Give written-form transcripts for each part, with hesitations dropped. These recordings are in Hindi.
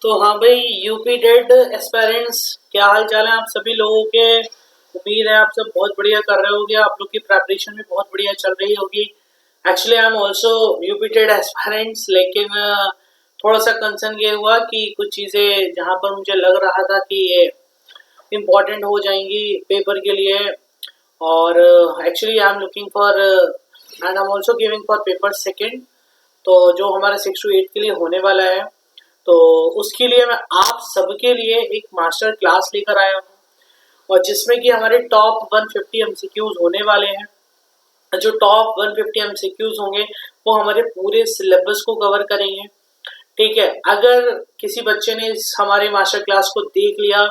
तो हाँ भाई, यूपी डेट एस्पायरेंट्स, क्या हाल चाल है आप सभी लोगों के। उम्मीद है आप सब बहुत बढ़िया कर रहे होगे, आप लोग की प्रिपरेशन भी बहुत बढ़िया चल रही होगी। Actually I am also UP TET aspirants, लेकिन थोड़ा सा कंसर्न ये हुआ कि कुछ चीज़ें जहाँ पर मुझे लग रहा था कि ये इम्पोर्टेंट हो जाएंगी पेपर के लिए, और actually I am looking for and I am also giving for paper second, तो जो हमारा 6 to 8 के लिए होने वाला है। तो उसके लिए मैं आप सबके लिए एक मास्टर क्लास लेकर आया हूँ, और जिसमें कि हमारे टॉप 150 एमसीक्यूज होने वाले हैं। जो टॉप 150 एमसीक्यूज होंगे वो हमारे पूरे सिलेबस को कवर करेंगे। ठीक है, अगर किसी बच्चे ने इस हमारे मास्टर क्लास को देख लिया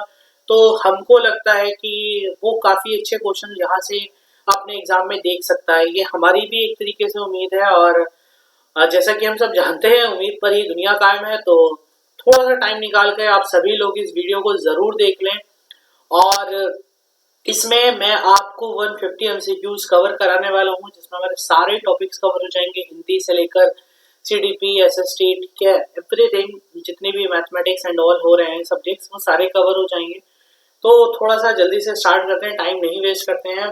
तो हमको लगता है कि वो काफी अच्छे क्वेश्चन यहाँ से अपने एग्जाम में देख सकता है। ये हमारी भी एक तरीके से उम्मीद है, और जैसा कि हम सब जानते हैं उम्मीद पर ही दुनिया कायम है। तो थोड़ा सा टाइम निकाल कर आप सभी लोग इस वीडियो को जरूर देख लें, और इसमें मैं आपको 150 एमसीक्यूज कवर कराने वाला हूँ, जिसमें हमारे सारे टॉपिक्स कवर हो जाएंगे, हिंदी से लेकर सीडीपी, एसएसटी, ठीक है, एवरीथिंग, जितने भी मैथमेटिक्स एंड ऑल हो रहे हैं सब्जेक्ट्स वो सारे कवर हो जाएंगे। तो थोड़ा सा जल्दी से स्टार्ट करते हैं, टाइम नहीं वेस्ट करते हैं।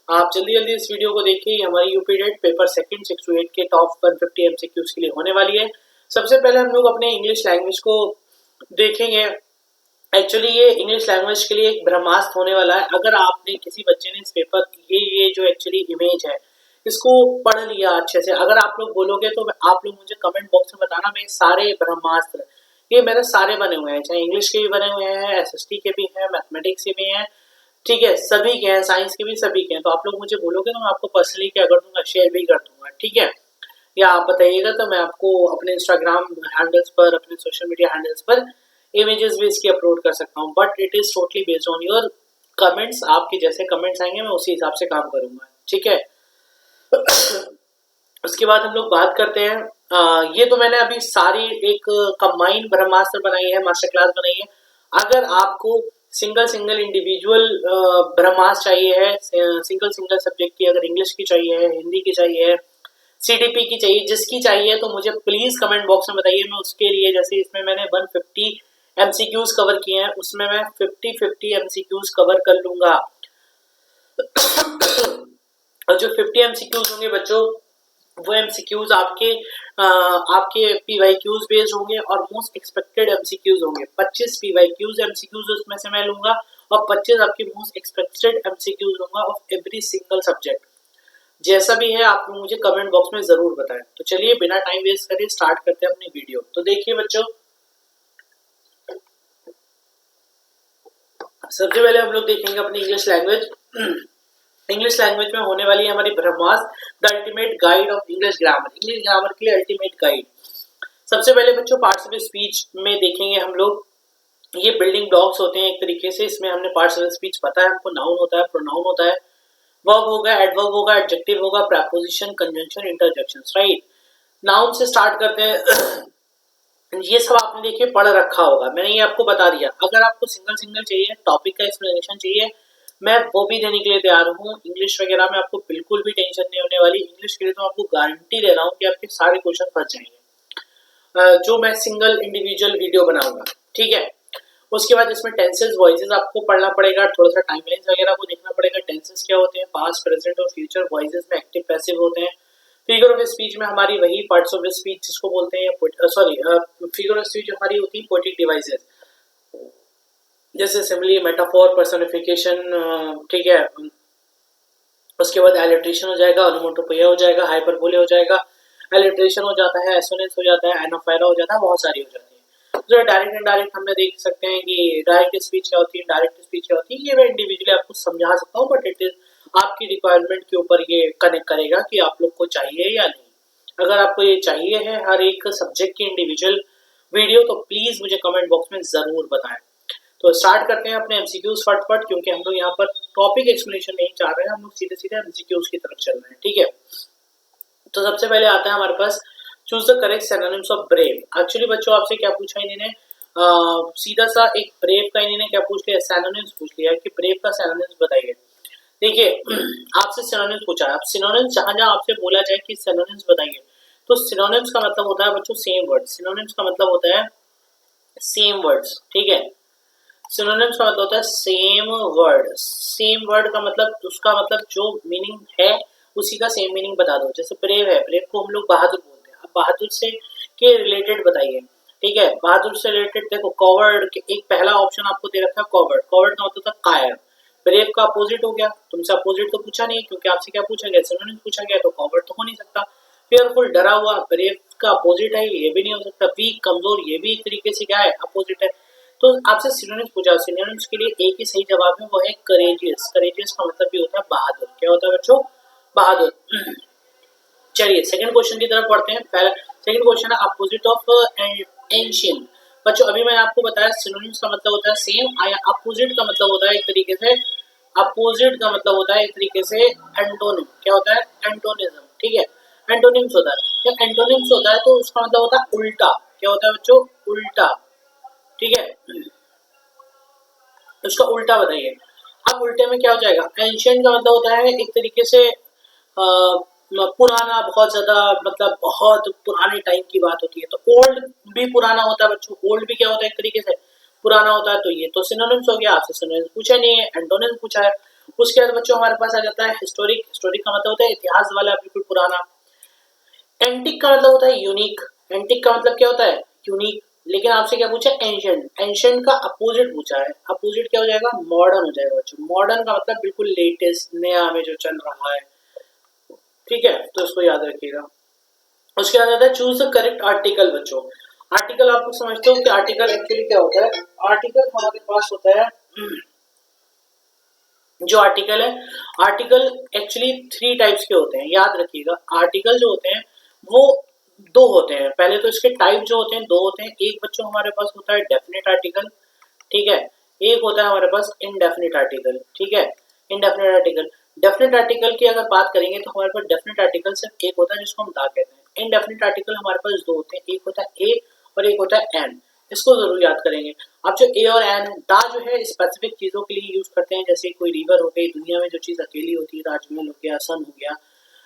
आप जल्दी जल्दी इस वीडियो को देखिए। हमारी UP debt paper second 6 to 8 के टॉप 150 एमसीक्यूज के लिए होने वाली है। सबसे पहले हम लोग अपने इंग्लिश लैंग्वेज को देखेंगे। एक्चुअली ये इंग्लिश लैंग्वेज के लिए एक ब्रह्मास्त्र होने वाला है। अगर आपने किसी बच्चे ने इस पेपर ये जो एक्चुअली इमेज है इसको पढ़ लिया अच्छे से, अगर आप लोग बोलोगे तो आप लोग मुझे कमेंट बॉक्स में बताना, मैं सारे ब्रह्मास्त्र ये मेरे सारे बने हुए हैं, चाहे इंग्लिश के भी बने हुए हैं, एसएसटी के भी हैं, मैथमेटिक्स के भी हैं, ठीक है, सभी के हैं, साइंस के भी सभी के हैं। तो आप लोग मुझे बोलोगे तो मैं आपको पर्सनली क्या कर दूंगा, शेयर भी कर दूंगा, ठीक है। या आप बताइएगा तो मैं आपको अपने इंस्टाग्राम हैंडल्स पर, अपने सोशल मीडिया हैंडल्स पर इमेजेस भी इसकी अपलोड कर सकता हूँ, but it is totally based on your comments. आपके जैसे कमेंट्स आएंगे मैं उसी हिसाब से काम करूंगा, ठीक है। उसके बाद हम लोग बात करते हैं, ये तो मैंने अभी सारी एक कंबाइंड ब्रह्मास्त्र बनाई है, मास्टर क्लास बनाई है। अगर आपको सिंगल सिंगल इंडिविजुअल ब्रह्मास्त्र चाहिए है, सिंगल सिंगल सब्जेक्ट की, अगर इंग्लिश की चाहिए है, हिंदी की चाहिए है, सीडीपी की चाहिए, जिसकी चाहिए तो मुझे प्लीज कमेंट बॉक्स में बताइए। मैं उसके लिए, जैसे इसमें मैंने 150 एमसीक्यूज कवर किए हैं, उसमें मैं 50-50 एमसीक्यूज कवर कर लूंगा। और जो 50 एमसीक्यूज होंगे बच्चों, वो एमसीक्यूज आपके पीवाईक्यूज बेस्ड होंगे, और मोस्ट एक्सपेक्टेड एमसीक्यूज होंगे। 25 पीवाईक्यूज एमसीक्यूज उसमें से मैं लूंगा, और 25 आपके मोस्ट एक्सपेक्टेड एमसीक्यूज होंगे ऑफ एवरी सिंगल सब्जेक्ट। जैसा भी है आप लोग मुझे कमेंट बॉक्स में जरूर बताएं। तो चलिए बिना टाइम वेस्ट करे स्टार्ट करते हैं अपनी वीडियो। तो देखिए बच्चों, सबसे पहले हम लोग देखेंगे अपनी इंग्लिश लैंग्वेज। इंग्लिश लैंग्वेज में होने वाली है हमारी Brahmastra, the ultimate guide of English grammar, English grammar के लिए अल्टीमेट गाइड। सबसे पहले बच्चों पार्ट्स ऑफ स्पीच में देखेंगे हम लोग। ये बिल्डिंग ब्लॉक्स होते हैं एक तरीके से। इसमें हमने पार्ट्स ऑफ स्पीच पता है हमको, नाउन होता है, प्रोनाउन होता है, वर्ब होगा, एडवर्ब होगा, एडजेक्टिव होगा, preposition, conjunction, interjections, right. Noun से स्टार्ट करते हैं। ये सब आपने देखिए पढ़ रखा होगा, मैंने ये आपको बता दिया। अगर आपको सिंगल सिंगल चाहिए, टॉपिक का एक्सप्लेनेशन चाहिए, मैं वो भी देने के लिए तैयार हूँ। इंग्लिश वगैरह में आपको बिल्कुल भी टेंशन नहीं होने वाली। इंग्लिश के लिए तो आपको गारंटी दे रहा हूँ कि आपके सारे क्वेश्चन फंस जाएंगे, जो मैं सिंगल इंडिविजुअल वीडियो बनाऊंगा, ठीक है। उसके बाद इसमें टेंसेस, वॉइसेस आपको पढ़ना पड़ेगा, थोड़ा सा टाइमलाइंस वगैरह को देखना पड़ेगा। टेंसेस क्या होते हैं, पास्ट, प्रेजेंट और फ्यूचर। वॉइसेस में एक्टिव, पैसिव होते हैं। फिगर ऑफ स्पीच में हमारी वही पार्ट्स ऑफ स्पीच जिसको बोलते हैं, फिगर ऑफ स्पीच हमारी होती है पोएटिक डिवाइसेस, जैसे सिमिली, मेटाफोर, पर्सोनिफिकेशन, ठीक है। उसके बाद एलिट्रेशन हो जाएगा, ओनोमोटोपोइया हो जाएगा, हाइपरबोले हो जाएगा, एलिट्रेशन हो जाता है, एसोनेंस हो जाता है, एनाफोरा हो जाता है, बहुत सारी हो जाती है। जो डायरेक्ट एंड डायरेक्ट हमने देख सकते हैं कि डायरेक्ट स्पीच क्या होती है, डायरेक्ट स्पीच क्या होती है, ये मैं इंडिविजुअली आपको समझा सकता हूँ, बट इट इज आपकी रिक्वायरमेंट के ऊपर ये कनेक्ट करेगा कि आप लोग को चाहिए या नहीं। अगर आपको ये चाहिए है हर एक सब्जेक्ट की इंडिविजुअल वीडियो, तो प्लीज मुझे कमेंट बॉक्स में जरूर बताएं। तो स्टार्ट करते हैं अपने एमसीक्यूज फटफट, क्योंकि हम लोग यहाँ पर टॉपिक एक्सप्लेनेशन नहीं चाह रहे हैं, हम लोग सीधे सीधे एमसीक्यूज की तरफ चल रहे हैं, ठीक है। तो सबसे पहले आता है हमारे पास, choose the correct synonyms of brave. Actually बच्चों आपसे क्या पूछा इन्होंने, सीधा सा एक ब्रेव का इन्होंने क्या पूछ लिया, सिनोनिम्स पूछ लिया कि ब्रेव का सिनोनिम्स बताइए। देखिए आपसे सिनोनिम्स पूछा है, अब सिनोनिम्स जहां जहां आपसे बोला जाए कि सिनोनिम्स बताइए, तो सिनोनिम्स का मतलब होता है बच्चों सेम वर्ड। सिनोनिम्स का मतलब होता है सेम वर्ड्स, ठीक है। सिनोनिम्स का मतलब होता है सेम वर्ड का मतलब उसका मतलब जो मीनिंग है उसी का सेम मीनिंग बता दो। जैसे ब्रेव है, ब्रेव को हम लोग बहादुर बोलते हैं। अब बहादुर से के रिलेटेड बताइए, ठीक है। बहादुर से रिलेटेड देखो, कॉवर्ड एक पहला ऑप्शन आपको दे रखा है कॉवर्ड। कॉवर्ड का मतलब था कायर। ब्रेव का अपोजिट हो गया, तुमसे अपोजिट तो पूछा नहीं क्योंकि आपसे क्या पूछा गया, सिनोनिम पूछा गया, तो कॉवर्ड तो हो नहीं सकता। फेयरफुल डरा हुआ, ब्रेव का अपोजिट है, ये भी नहीं हो सकता। वीक कमजोर, ये भी एक तरीके से क्या है, अपोजिट है। तो आपसे सिनोनिम्स पूछा, सिनोनिम्स के लिए एक ही सही जवाब है, वो है करेजियस। करेजियस का मतलब भी होता है बहादुर। क्या होता है बच्चों, बहादुर। चलिए सेकंड क्वेश्चन की तरफ पढ़ते हैं। पहला सेकंड क्वेश्चन है अपोजिट ऑफ एंशियंट। बच्चों अभी मैंने आपको बताया सिनोनिम्स का मतलब होता है सेम, या अपोजिट का मतलब होता है एक तरीके से, अपोजिट का मतलब होता है एक तरीके से एंटोनिम। क्या होता है, एंटोनिज्म, ठीक है। एंटोनिम्स होता है, जब एंटोनिम्स होता है तो उसका मतलब होता है उल्टा। क्या होता है बच्चों, उल्टा, ठीक है। उसका उल्टा बताइए। अब उल्टे में क्या हो जाएगा, एंशियंट का मतलब होता है एक तरीके से पुराना, बहुत ज्यादा, मतलब बहुत पुराने टाइम की बात होती है। तो ओल्ड भी पुराना होता है बच्चों, ओल्ड भी क्या होता है एक तरीके से पुराना होता है। तो ये तो सिनोनिम्स हो गया, आपसे सिनोनिम्स पूछा नहीं है, एंटोनिम्स पूछा है। उसके बाद बच्चों हमारे पास आ जाता है हिस्टोरिक। हिस्टोरिक का मतलब होता है इतिहास वाला, बिल्कुल पुराना। एंटिक का मतलब होता है यूनिक। एंटिक का मतलब क्या होता है, यूनिक। लेकिन आपसे क्या पूछा, एंशियंट। एंशियंट का अपोजिट पूछा है, अपोजिट क्या हो जाएगा, मॉडर्न हो जाएगा बच्चों। मॉडर्न का मतलब बिल्कुल लेटेस्ट, नया में जो चल रहा है, ठीक है। तो इसको याद रखिएगा। उसके बाद आता है चूज द करेक्ट आर्टिकल। बच्चों आर्टिकल आप लोग समझते हो कि आर्टिकल एक्चुअली क्या होता है। आर्टिकल हमारे पास होता है, जो आर्टिकल है, आर्टिकल एक्चुअली थ्री टाइप्स के होते हैं, याद रखिएगा। आर्टिकल जो होते हैं वो दो होते हैं। पहले तो इसके टाइप जो होते हैं दो होते हैं। एक बच्चों हमारे पास होता है डेफिनेट आर्टिकल, ठीक है। एक होता है हमारे पास इनडेफिनेट आर्टिकल, ठीक है। इनडेफिनेट आर्टिकल, डेफिनेट आर्टिकल की अगर बात करेंगे तो हमारे पास डेफिनेट आर्टिकल सिर्फ एक होता है जिसको हम दा कहते हैं। इनडेफिनेट आर्टिकल हमारे पास दो होते हैं, एक होता है ए और एक होता है एन। इसको जरूर याद करेंगे। अब जो ए और एन है, दा जो है स्पेसिफिक चीजों के लिए यूज करते हैं, जैसे कोई रिवर हो गई, दुनिया में जो चीज अकेली होती है, ताजमहल हो गया, सन हो गया,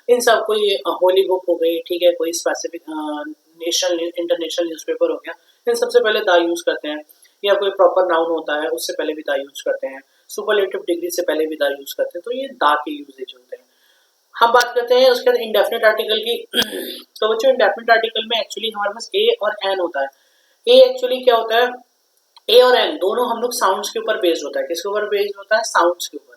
इन सब, कोई होली बुक हो गई, ठीक है, कोई स्पेसिफिक नेशनल इंटरनेशनल न्यूज़पेपर हो गया, इन सबसे पहले दा यूज करते हैं। या कोई प्रॉपर नाउन होता है उससे पहले भी दा यूज करते हैं। सुपरलेटिव डिग्री से पहले भी दा यूज करते हैं। तो ये दा के यूजेज होते हैं। हम बात करते हैं उसके बाद इंडेफिनेट आर्टिकल की। तो बच्चों इंडेफिनेट आर्टिकल में एक्चुअली हमारे पास ए और एन होता है। ए एक्चुअली क्या होता है, ए और एन दोनों हम लोग साउंड्स के ऊपर बेस्ड होता है। किसके ऊपर बेस्ड होता है, साउंड्स के ऊपर,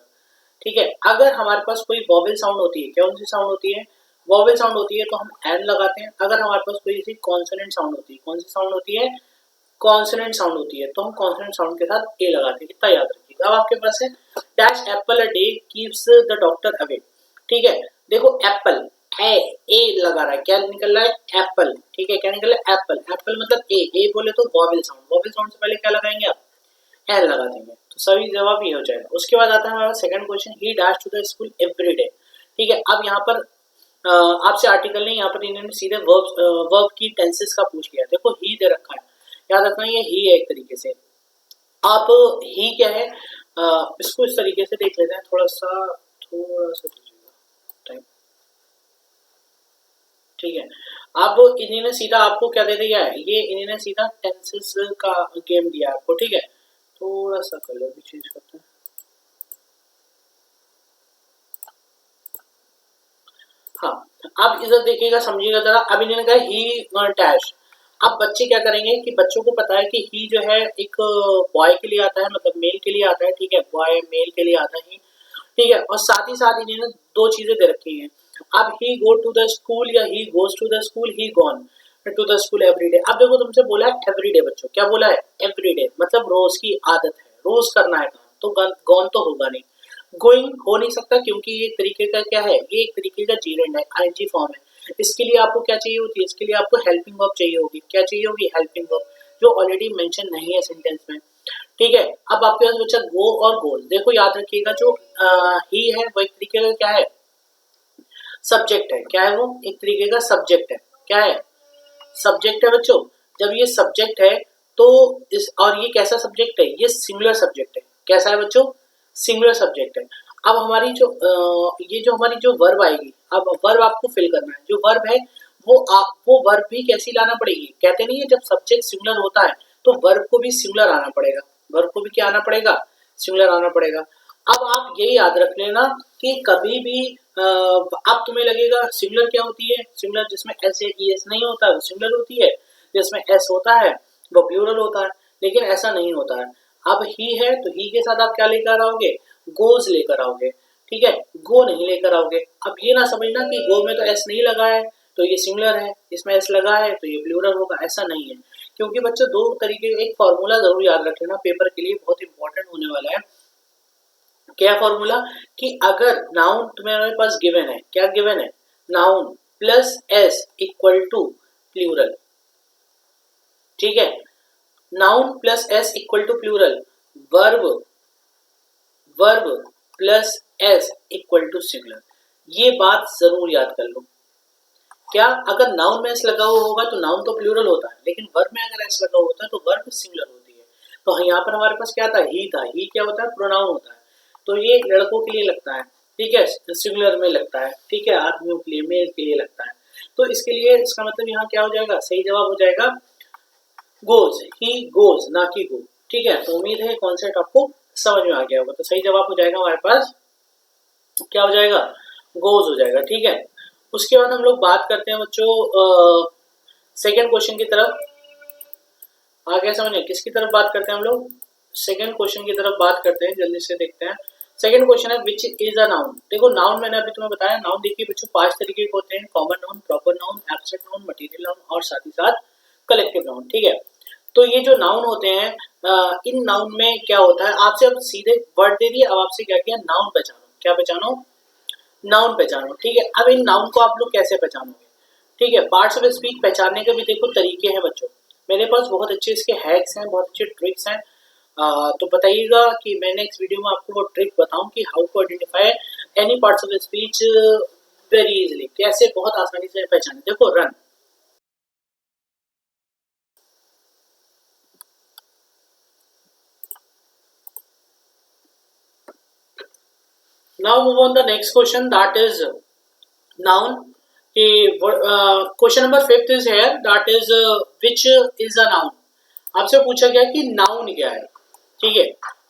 ठीक है। अगर हमारे पास कोई वॉवेल साउंड होती है, कौन सी साउंड होती है, वॉवेल साउंड होती है, तो हम एन लगाते हैं। अगर हमारे पास कोई सी कॉन्सोनेंट साउंड होती है, कौन सी साउंड होती है, कॉन्सोनेंट साउंड होती है, तो हम कॉन्सोनेंट साउंड के साथ ए लगाते हैं। इतना याद रखिएगा। अब आपके पास है dash Apple a day keeps the doctor away, ठीक है। देखो एप्पल है, ए लगा रहा है, क्या निकल रहा है, एप्पल, ठीक है। क्या निकल रहा है, एप्पल। एप्पल मतलब ए बोले तो वॉवेल साउंड, वॉवेल साउंड से पहले क्या लगाएंगे आप, एन लगा देंगे। तो सभी जवाब ये हो जाएगा। उसके बाद आता है हमारा second question, he dash to the school every day, ठीक है। अब यहाँ पर आपसे आर्टिकल नहीं, यहाँ पर इन्होंने सीधे वर्ब की टेंसेस का पूछ लिया। देखो ही दे रखा है, याद रखना ये ही है एक तरीके से। आप ही क्या है, इसको इस तरीके से देख लेते हैं, थोड़ा सा दीजिएगा टाइम, ठीक है। अब इन्होंने सीधा आपको क्या दे दिया है, ये इन्होंने सीधा टेंसेस का गेम दिया है आपको, ठीक है। थोड़ा सा कलर भी चेंज करते हैं। हाँ, अब इधर देखिएगा, समझिएगा जरा। अब इन्होंने कहा ही डैश। अब बच्चे क्या करेंगे कि बच्चों को पता है कि ही जो है एक बॉय के लिए आता है, मतलब मेल के लिए आता है, ठीक है। बॉय मेल के लिए आता है ही, ठीक है। और साथ ही साथ इन्होंने दो चीजें दे रखी हैं। अब he go to the school या he goes to the school, he gone to the school every day. अब देखो तुमसे बोला है एवरी डे, बच्चों क्या बोला है, एवरी डे मतलब रोज की आदत है, रोज करना है काम, तो गॉन तो होगा नहीं। गोइंग हो नहीं सकता क्योंकि ये एक तरीके का क्या है, ये एक तरीके का जीरेंड है, आईएनजी फॉर्म है। इसके लिए आपको क्या चाहिए होती है, इसके लिए आपको हेल्पिंग वर्ब चाहिए होगी। क्या चाहिए होगी, हेल्पिंग वर्ब, जो ऑलरेडी मेंशन नहीं है सेंटेंस में, ठीक है। अब आपके पास बच्चा गो और गोल। देखो याद रखिएगा, जो ही है वो एक तरीके का क्या है, सब्जेक्ट है। क्या है वो, एक तरीके का सब्जेक्ट है। क्या है, सब्जेक्ट है बच्चों। जब ये सब्जेक्ट है तो इस, और ये कैसा सब्जेक्ट है, ये सिंगुलर सब्जेक्ट है। कैसा है बच्चों, सिंगुलर सब्जेक्ट है। अब हमारी जो ये जो हमारी जो वर्ब आएगी, अब वर्ब आपको फिल करना है। जो वर्ब है वो वर्ब भी कैसी लाना पड़ेगी, कहते नहीं है जब सब्जेक्ट सिंगुलर होता है तो वर्ब को भी सिंगुलर आना पड़ेगा, वर्ब को भी क्या आना पड़ेगा, सिंगुलर आना पड़ेगा। अब आप ये याद रख लेना कि कभी भी अब तुम्हें लगेगा सिंगुलर क्या होती है, सिंगुलर जिसमें एस या ई एस नहीं होता है वो सिंगुलर होती है, जिसमें एस होता है वो प्लूरल होता है, लेकिन ऐसा नहीं होता है। अब ही है तो ही के साथ आप क्या लेकर आओगे, गोज लेकर आओगे, ठीक है, गो नहीं लेकर आओगे। अब ये ना समझना कि गो में तो एस नहीं लगा है तो ये सिंगुलर है, इसमें एस लगा है तो ये प्लूरल होगा, ऐसा नहीं है। क्योंकि बच्चों दो तरीके, एक फॉर्मूला जरूर याद रख लेना, पेपर के लिए बहुत इंपॉर्टेंट होने वाला है। क्या फॉर्मूला, कि अगर नाउन तुम्हारे पास गिवन है, क्या गिवन है, noun plus S equal to plural, ठीक है, noun plus S equal to plural, verb verb plus S equal to singular, ये बात जरूर याद कर लो। क्या, अगर नाउन में एस लगा हुआ होगा तो नाउन तो प्लूरल होता है, लेकिन वर्ब में अगर एस लगा हुआ होता है तो वर्ब सिंगुलर होती है। तो यहाँ पर हमारे पास क्या था, ही था, ही क्या होता है, प्रोनाउन होता है, तो ये लड़कों के लिए लगता है, ठीक है, सिंगुलर में लगता है, ठीक है, आदमियों के लिए, मेल के लिए लगता है। तो इसके लिए इसका मतलब यहाँ क्या हो जाएगा, सही जवाब हो जाएगा गोज, ही गोज, ना कि गो, ठीक है। तो उम्मीद है कॉन्सेप्ट आपको समझ में आ गया होगा। तो सही जवाब हो जाएगा हमारे पास क्या हो जाएगा, गोज हो जाएगा, ठीक है। उसके बाद हम लोग बात करते हैं बच्चों सेकंड क्वेश्चन की तरफ, आगे समझे किसकी तरफ बात करते हैं हम लोग, सेकंड क्वेश्चन की तरफ बात करते हैं, जल्दी से देखते हैं। सेकंड क्वेश्चन है विच इज अ नाउन। देखो नाउन मैंने अभी तुम्हें बताया, नाउन देखिए बच्चों 5 तरीके के होते हैं, common noun, proper noun, abstract noun, material noun और साथ ही साथ कलेक्टिव नाउन, ठीक है। तो ये जो नाउन होते हैं इन नाउन में क्या होता है, आपसे अब सीधे वर्ड दे दिए, अब आपसे क्या किया, नाउन पहचानो, क्या पहचानो, नाउन पहचानो, ठीक है। अब इन नाउन को आप लोग कैसे पहचानोगे, ठीक है। पार्ट्स ऑफ स्पीच पहचानने के भी देखो तरीके हैं बच्चों, मेरे पास बहुत अच्छे इसके हैक्स हैं, बहुत अच्छे ट्रिक्स हैं। तो बताइएगा कि मैं नेक्स्ट वीडियो में आपको वो ट्रिक बताऊं कि how to identify any parts of speech very easily, कैसे बहुत आसानी से पहचाने। देखो run, now move on the next question, that is noun. Question number 5 is here, that is which is a noun। आपसे पूछा गया कि नाउन क्या है, ठीक है,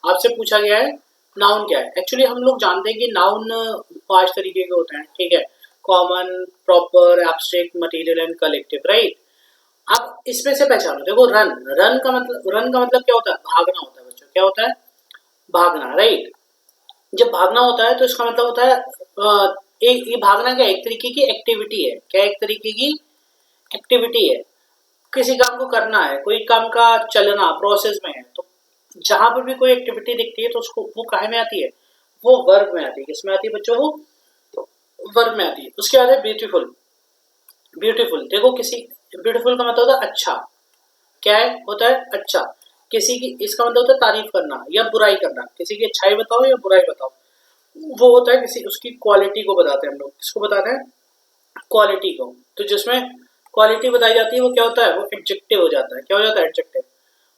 आपसे पूछा गया है नाउन क्या है। एक्चुअली हम लोग जानते हैं कि नाउन 5 तरीके के होते हैं, ठीक है, common, proper, abstract, material and collective, right. अब इसमें से पहचानो, देखो रन, रन का मतलब क्या होता है, भागना होता है बच्चों, क्या होता है, भागना, राइट। जब भागना होता है तो इसका मतलब होता है ये भागना क्या, एक तरीके की एक्टिविटी है, क्या एक तरीके की एक्टिविटी है, किसी काम को करना है, कोई काम का चलना प्रोसेस में है। तो जहां पर भी कोई एक्टिविटी दिखती है तो उसको वो काहे में आती है, वो वर्ब में आती है, किसमें आती है बच्चों, वो वर्ब में आती है। उसके बाद है ब्यूटीफुल, ब्यूटीफुल देखो किसी, ब्यूटीफुल का मतलब होता है अच्छा, क्या है होता है अच्छा, किसी की, इसका मतलब होता है तारीफ करना या बुराई करना, किसी की अच्छाई बताओ या बुराई बताओ, वो होता है किसी, उसकी क्वालिटी को बताते हैं हम लोग, किसको बताते हैं, क्वालिटी को। तो जिसमें क्वालिटी बताई जाती है वो क्या होता है, वो एडजेक्टिव हो जाता है, क्या हो जाता है, एडजेक्टिव।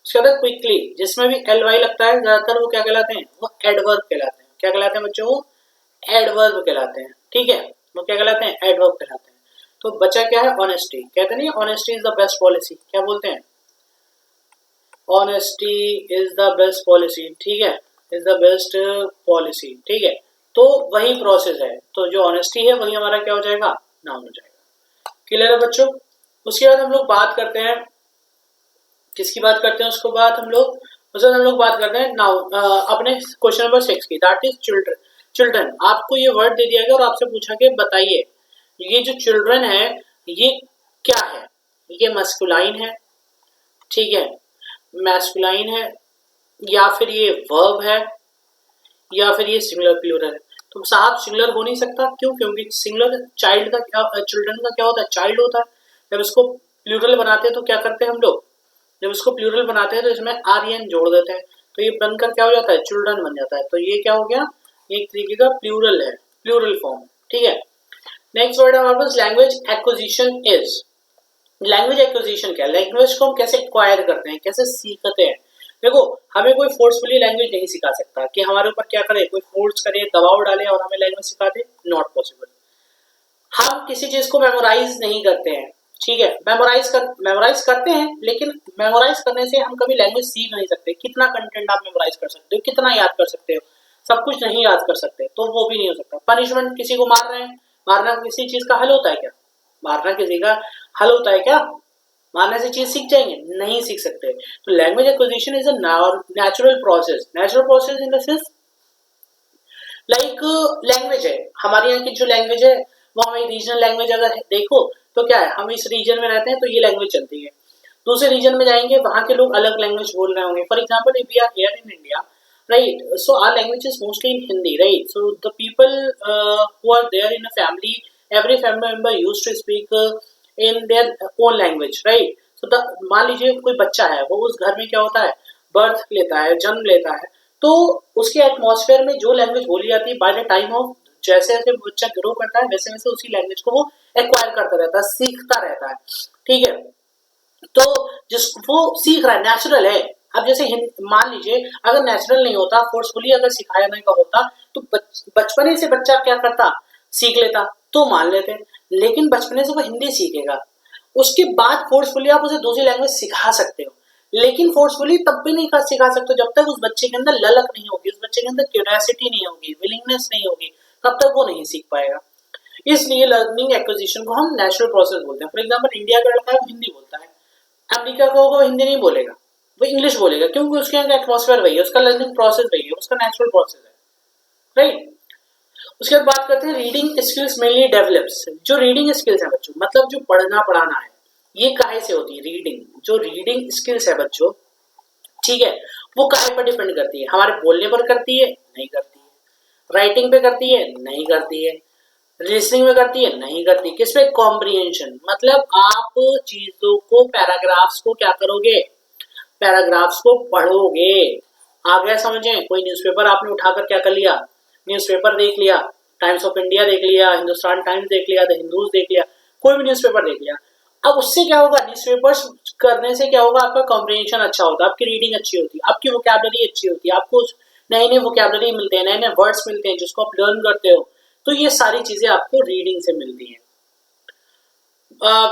उसके बाद क्विकली, जिसमें भी एल वाई लगता है ज्यादातर वो क्या कहलाते हैं, वो एडवर्ब कहलाते हैं, क्या कहलाते हैं बच्चों, वो एडवर्ब कहलाते हैं, ठीक है, वो क्या कहलाते हैं, एडवर्ब कहलाते हैं। तो बचा क्या है, ऑनेस्टी, कहते नहीं honesty is the best policy, क्या बोलते हैं, honesty is the best policy, ठीक है, इज द बेस्ट पॉलिसी, ठीक है। तो वही प्रोसेस है, तो जो ऑनेस्टी है वही हमारा क्या हो जाएगा, नाउन हो जाएगा। क्लियर है बच्चों। उसके बाद हम लोग बात करते हैं, किसकी बात करते हैं, उसको बाद हम लोग, उसके बाद हम लोग बात करते हैं नाउन अपने क्वेश्चन नंबर 6 की, दैट इज चिल्ड्रन। चिल्ड्रन, आपको ये वर्ड दे दिया गया और आपसे पूछा कि बताइए ये जो चिल्ड्रन है ये क्या है, ये मस्कुलाइन है, ठीक है, मैस्कुलाइन है, या फिर ये वर्ब है, या फिर ये सिंगुलर प्लूरल है। तो साहब सिंगुलर हो नहीं सकता, क्यों, क्योंकि सिंगुलर चाइल्ड का क्या, चिल्ड्रन का क्या होता है, चाइल्ड होता है। जब इसको प्लूरल बनाते हैं तो क्या करते हैं हम लोग, जब इसको प्लूरल बनाते हैं तो इसमें आर्यन जोड़ देते हैं, तो ये बनकर क्या हो जाता है, चिल्ड्रन बन जाता है। तो ये क्या हो गया, ये एक तरीके का प्लूरल है, प्लूरल फॉर्म, ठीक है। नेक्स्ट वर्ड है हमारे पास language acquisition is. Language acquisition क्या है, लैंग्वेज को हम कैसे एक्वायर करते हैं, कैसे सीखते हैं। देखो हमें कोई फोर्सफुली लैंग्वेज नहीं सिखा सकता कि हमारे ऊपर क्या करे, कोई फोर्स करे, दबाव डाले और हमें लैंग्वेज सिखा दे, नॉट पॉसिबल। हम किसी चीज को मेमोराइज नहीं करते हैं, ठीक है, मेमोराइज करते हैं, लेकिन मेमोराइज करने से हम कभी लैंग्वेज सीख नहीं सकते। कितना कंटेंट आप मेमोराइज कर सकते हो, कितना याद कर सकते हो, सब कुछ नहीं याद कर सकते, तो वो भी नहीं हो सकता। पनिशमेंट, किसी को मार रहे हैं, मारना किसी चीज का हल होता है क्या? मारना किसी का हल होता है क्या? मारने से चीज सीख जाएंगे? नहीं सीख सकते। तो language acquisition is a natural process. Natural process in the sense like language है, हमारे यहाँ की जो लैंग्वेज है वो हमारी रीजनल लैंग्वेज अगर देखो तो क्या है, हम इस रीजन में रहते हैं तो ये लैंग्वेज चलती है। दूसरे रीजन में जाएंगे, वहां के लोग अलग लैंग्वेज बोल रहे होंगे। For example, if we are here in India, right, so our language is mostly in Hindi, right? So the people who are there in a family, every family member used to speak in their own language, right? So the, मान लीजिए कोई बच्चा है, वो उस घर में क्या होता है, बर्थ लेता है, जन्म लेता है, तो उसके एटमॉस्फेयर में जो लैंग्वेज बोली जाती है, बाय द टाइम ऑफ जैसे जैसे बच्चा ग्रो करता है, वैसे वैसे उसी लैंग्वेज को वो एक्वायर करता रहता है, सीखता रहता है। ठीक है, तो जिस वो सीख रहा है, नेचुरल है। अब जैसे मान लीजिए अगर नेचुरल नहीं होता, फोर्सफुली अगर सिखाया नहीं का होता, तो बचपने से बच्चा क्या करता, सीख लेता, तो मान लेते। लेकिन बचपने से वो हिंदी सीखेगा, उसके बाद फोर्सफुली आप उसे दूसरी लैंग्वेज सिखा सकते हो, लेकिन फोर्सफुली तब भी नहीं सिखा सकते जब तक उस बच्चे के अंदर ललक नहीं होगी, उस बच्चे के अंदर क्यूरियोसिटी नहीं होगी, विलिंगनेस नहीं होगी, तब तक वो नहीं सीख पाएगा। इसलिए लर्निंग एक्विजिशन को हम नेचुरल प्रोसेस बोलते हैं। फॉर एग्जाम्पल, इंडिया का लड़का हिंदी बोलता है, अमेरिका का होगा हिंदी नहीं बोलेगा, वो इंग्लिश बोलेगा, क्योंकि उसके अंदर एटमॉस्फेयर वही है, उसका लर्निंग प्रोसेस वही है, उसका नेचुरल प्रोसेस है, राइट। उसके बाद बात करते हैं रीडिंग स्किल्स मेनली डेवलप्स। जो रीडिंग स्किल्स है बच्चों, मतलब जो पढ़ना पढ़ाना है, ये काहे से होती है? रीडिंग, जो रीडिंग स्किल्स है बच्चों, ठीक है, वो काहे पर डिपेंड करती है? हमारे बोलने पर करती है? नहीं करती है। राइटिंग पे करती है? नहीं करती है। लिसनिंग में करती है? नहीं करती। किस पे? कॉम्प्रिहेंशन, मतलब आप चीजों को, पैराग्राफ्स को क्या करोगे, पैराग्राफ्स को पढ़ोगे। आ गया समझे? कोई न्यूज़पेपर आपने उठाकर क्या कर लिया, न्यूज़पेपर देख लिया, टाइम्स ऑफ इंडिया देख लिया, हिंदुस्तान टाइम्स देख लिया, द हिंदूज देख लिया, कोई भी न्यूज़पेपर देख लिया। अब उससे क्या होगा, न्यूज़पेपर्स करने से क्या होगा, आपका कॉम्प्रिहेंशन अच्छा होता है, आपकी रीडिंग अच्छी होती है, आपकी वोकैबुलरी अच्छी होती है, आपको नए नए वोकैबुलरी मिलते हैं, नए नए वर्ड्स मिलते हैं जिसको आप लर्न करते हो। तो ये सारी चीजें आपको रीडिंग से मिलती हैं।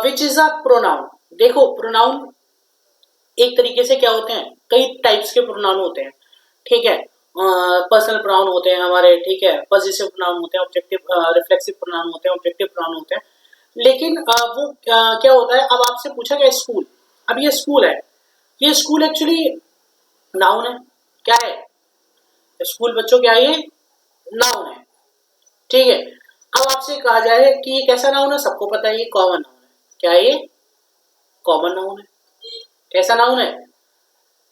Which is a pronoun. देखो, प्रोनाउन एक तरीके से क्या होते हैं, कई टाइप्स के प्रोनाउन होते हैं, ठीक है। पर्सनल प्रोनाउन होते हैं हमारे, ठीक है, पॉजिटिव प्रोनाउन होते हैं, ऑब्जेक्टिव रिफ्लेक्सिव प्रोनाउन होते हैं, ऑब्जेक्टिव प्रोनाउन होते हैं। लेकिन वो क्या होता है, अब आपसे पूछा गया स्कूल, अब ये स्कूल है, ये स्कूल एक्चुअली नाउन है, क्या है स्कूल बच्चों, क्या है ये, नाउन है, ठीक है। अब आपसे कहा जाए कि ये कैसा नाउन है, सबको पता है ये कॉमन नाउन है, क्या है ये, कॉमन नाउन है। कैसा नाउन है,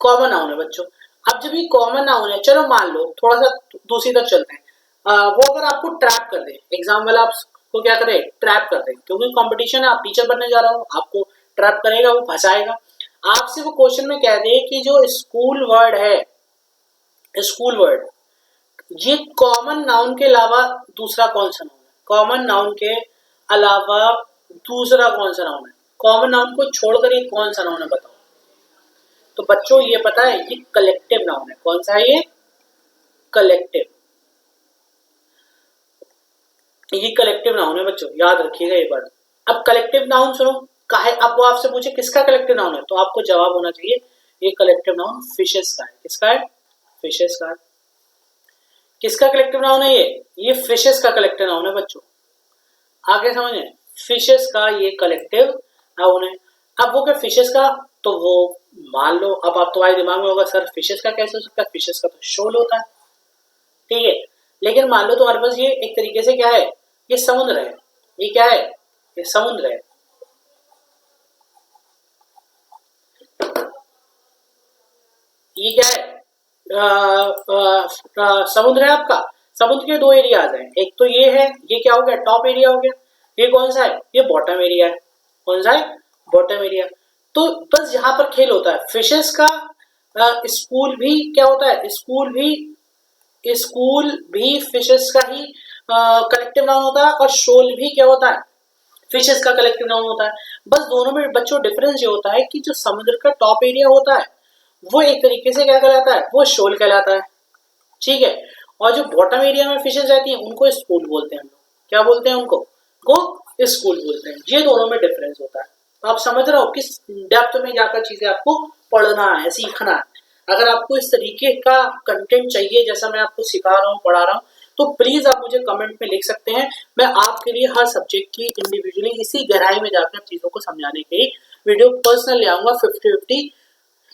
कॉमन नाउन है बच्चों। अब जब ये कॉमन नाउन है, चलो मान लो थोड़ा सा दूसरी तरफ चलते हैं, वो अगर आपको ट्रैप कर दे, एग्जाम वाला आपको क्या करे, ट्रैप कर दे, क्योंकि कंपटीशन है, आप टीचर बनने जा रहे हो, आपको ट्रैप करेगा, वो फंसाएगा। आपसे वो क्वेश्चन में कह दे कि जो स्कूल वर्ड है, स्कूल वर्ड, ये कॉमन नाउन के अलावा दूसरा कौन सा नाउन है, कॉमन नाउन के अलावा दूसरा कौन सा नाउन है, कॉमन नाउन को छोड़कर ये कौन सा नाउन है बताओ। तो बच्चों ये पता है, ये कलेक्टिव नाउन है। कौन सा है ये, कलेक्टिव, ये कलेक्टिव नाउन है बच्चों, याद रखिएगा ये बात। अब कलेक्टिव नाउन सुनो, काहे, अब वो आपसे पूछे किसका कलेक्टिव नाउन है, तो आपको जवाब होना चाहिए ये कलेक्टिव नाउन फिशेस का है। किसका है, फिशेस का है। किसका कलेक्टिव नाउन है ये फिशेस का कलेक्टिव नाउन है बच्चों। आगे समझे, फिशेस का ये कलेक्टिव नाउन है। अब वो क्या फिशेस का, तो वो मान लो, अब आप तुम्हारे दिमाग में होगा सर फिशेस का कैसे हो सकता है, फिशेस का तो शोल होता है, ठीक है। लेकिन मान लो तुम्हारे पास ये एक तरीके से क्या है, ये समुद्र है, ये क्या है, ये समुद्र है, ये क्या है, समुद्र है आपका। समुद्र के दो एरियाज हैं, एक तो ये है, ये क्या हो गया, टॉप एरिया हो गया, ये कौन सा है, ये बॉटम एरिया है। कौन सा है, बॉटम एरिया। तो बस यहाँ पर खेल होता है। फिशेस का स्कूल भी क्या होता है, स्कूल भी फिशेस का ही कलेक्टिव नाउन होता है, और शोल भी क्या होता है, फिशेस का कलेक्टिव नाउन होता है। बस दोनों में बच्चों डिफरेंस ये होता है कि जो समुद्र का टॉप एरिया होता है वो एक तरीके से क्या कहलाता है, वो शोल कहलाता है, ठीक है। और जो बॉटम एरिया में फिशेस रहती हैं उनको स्कूल बोलते हैं हम लोग। क्या बोलते हैं उनको, को स्कूल बोलते हैं। ये दोनों में डिफरेंस होता है, तो आप समझ रहे हो किस डेप्थ में जाकर चीजें आपको पढ़ना है, सीखना है। अगर आपको इस तरीके का कंटेंट चाहिए जैसा मैं आपको सिखा रहा हूँ, पढ़ा रहा हूँ, तो प्लीज आप मुझे कमेंट में लिख सकते हैं। मैं आपके लिए हर सब्जेक्ट की इंडिविजुअली इसी गहराई में जाकर चीजों को समझाने की वीडियो पर्सनल ले आऊंगा। 50-50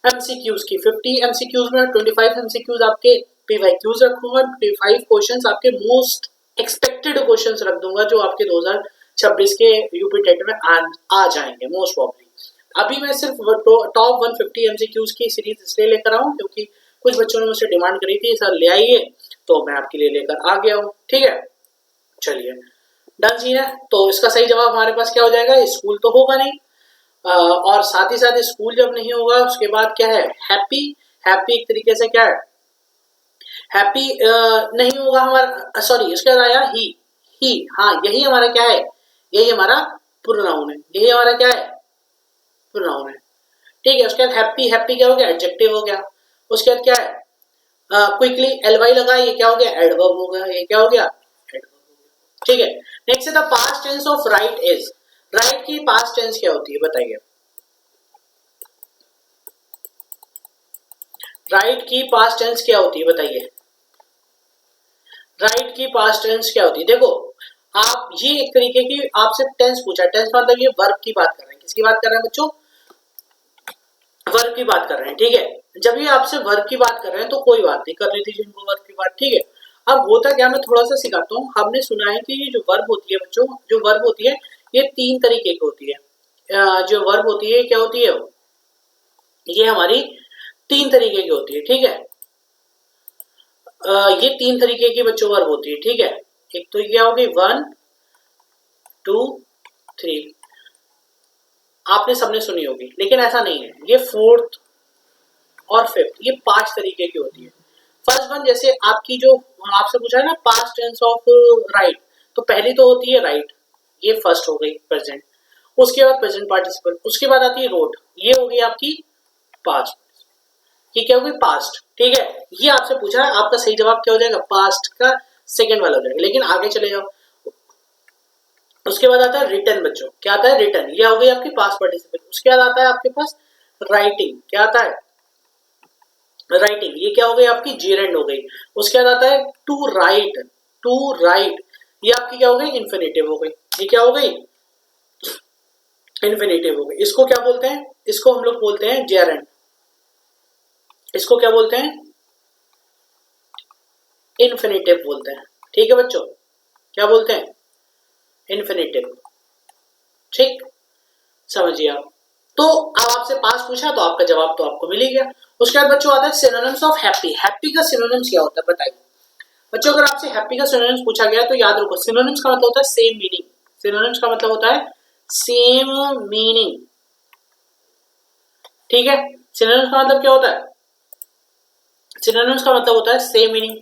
एमसीक्यूज की, 50 एमसीक्यूज में 25 एमसीक्यूज आपके पीवाईक्यूज रखूंगा, 25 क्वेश्चंस आपके मोस्ट एक्सपेक्टेड क्वेश्चंस रख दूंगा जो आपके 2026 के यूपी टेट में आ जाएंगे मोस्ट प्रॉब्ली। अभी मैं सिर्फ टॉप 150 एमसीक्यूज की सीरीज इसलिए लेकर आऊं क्योंकि कुछ बच्चों ने मुझसे डिमांड करी थी सर ले आइए, तो मैं आपके लिए लेकर आ गया हूँ। ठीक है, चलिए डन सीन है। तो इसका सही जवाब हमारे पास क्या हो जाएगा, स्कूल तो होगा नहीं, और साथ ही साथ स्कूल जब नहीं होगा उसके बाद क्या है, हैप्पी। हैप्पी एक तरीके से क्या है, हैप्पी नहीं होगा हमारा, सॉरी इसके बाद आया ही, हाँ यही हमारा क्या है, यही हमारा प्रोनाउन है, यही हमारा क्या है, प्रोनाउन है। ठीक है, उसके बाद हैप्पी, हैप्पी क्या हो गया, एडजेक्टिव हो गया। उसके बाद क्या है, क्विकली एलवाई लगा, ये क्या हो गया, एडवर्ब हो गया, ये क्या हो गया, एडवर्ब हो गया। ठीक है, नेक्स्ट है the past tense of write is. Write की पास्ट टेंस क्या होती है बताइए, राइट की पास्ट टेंस क्या होती है बताइए, राइट की पास्ट टेंस क्या होती है। देखो आप ये एक तरीके की आपसे टेंस पूछा, टेंस मतलब ये वर्ब की बात कर रहे हैं, किसकी बात कर रहे हैं बच्चों, वर्ब की बात कर रहे हैं। ठीक है, जब ये आपसे वर्ब की बात कर रहे हैं तो कोई बात नहीं, कर लीजिए इनको वर्ब की बात। ठीक है, अब होता क्या, मैं थोड़ा सा सिखाता हूँ। हमने सुना है कि ये जो वर्ब होती है बच्चों, जो वर्ब होती है ये 3 तरीके की होती है। जो वर्ब होती है क्या होती है, ये हमारी 3 तरीके की होती है। ठीक है, ये 3 तरीके की बच्चों वर्ब होती है। ठीक है, एक तो क्या होगी 1 2 3, आपने सबने सुनी होगी, लेकिन ऐसा नहीं है, ये 4th और 5th, ये 5 तरीके की होती है। फर्स्ट वन जैसे आपकी जो आपसे पूछा है ना पास्ट टेंस ऑफ राइट, तो पहली तो होती है राइट, ये फर्स्ट हो गई प्रेजेंट। उसके बाद प्रेजेंट पार्टिसिपल, उसके बाद आती है रोड, ये हो गई आपकी पास्ट, ये क्या होगी पास्ट। ठीक है, ये आपसे पूछा है, आपका सही जवाब क्या हो जाएगा, पास्ट का सेकंड वाला हो जाएगा। लेकिन आगे चले जाओ, उसके बाद आता है रिटर्न बच्चों, क्या आता है रिटर्न, ये हो गई आपकी पास्ट पार्टिसिपल। उसके बाद आता है आपके पास राइटिंग, क्या आता है राइटिंग, ये क्या हो गई आपकी जेरेंड हो गई। उसके बाद आता है टू राइट, टू राइट, ये आपकी क्या हो गई इन्फिनेटिव हो गई, ये क्या हो गई इन्फिनेटिव हो गई। इसको क्या बोलते हैं, इसको हम लोग बोलते हैं जेरेंड, इसको क्या बोलते हैं इन्फिनेटिव बोलते हैं। ठीक है बच्चों, क्या बोलते हैं इन्फिनेटिव। ठीक, समझिए आप। तो अब आपसे पास पूछा तो आपका जवाब तो आपको मिल ही गया। उसके बाद बच्चों आता है सिनोनिम्स ऑफ हैप्पी। हैप्पी का सिनोनिम्स क्या होता है बताइए बच्चों, अगर आपसे हैप्पी का सिनोनिम्स पूछा गया तो याद रखो सिनोनिम्स का मतलब होता है सेम मीनिंग, सिनोनिम्स का मतलब होता है सेम मीनिंग। ठीक है, सिनोनिम्स का मतलब क्या होता है, सिनोनिम्स का मतलब होता है सेम मीनिंग।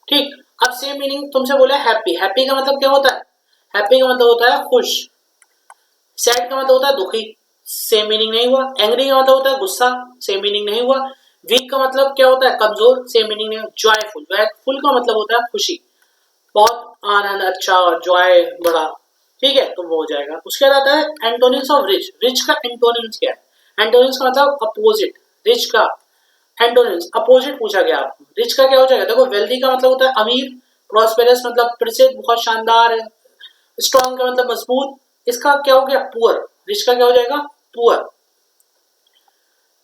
ठीक, अब सेम मीनिंग तुमसे बोला हैप्पी, हैप्पी का मतलब क्या होता है, हैप्पी का मतलब होता है खुश। सैड का मतलब होता है दुखी, सेम मीनिंग नहीं हुआ। एंग्री का मतलब होता है गुस्सा, सेम मीनिंग नहीं हुआ। वीक का मतलब क्या होता है कमजोर, सेम मीनिंग नहीं हुआ। जॉयफुल, जॉयफुल का मतलब होता है खुशी, बहुत आनंद, अच्छा जॉय बड़ा। ठीक है, तो वो हो जाएगा। उसके बाद आता है एंटोनिम्स ऑफ रिच। रिच का एंटोनिम्स क्या है, एंटोनिम्स का मतलब अपोजिट, रिच का एंटोनिम्स अपोजिट पूछा गया आपको। रिच का क्या हो जाएगा, देखो वेल्दी का मतलब होता है अमीर, प्रॉस्पेरस मतलब प्रसिद्ध बहुत शानदार, स्ट्रॉन्ग का मतलब मजबूत। इसका क्या हो गया पुअर, रिच का क्या हो जाएगा पुअर।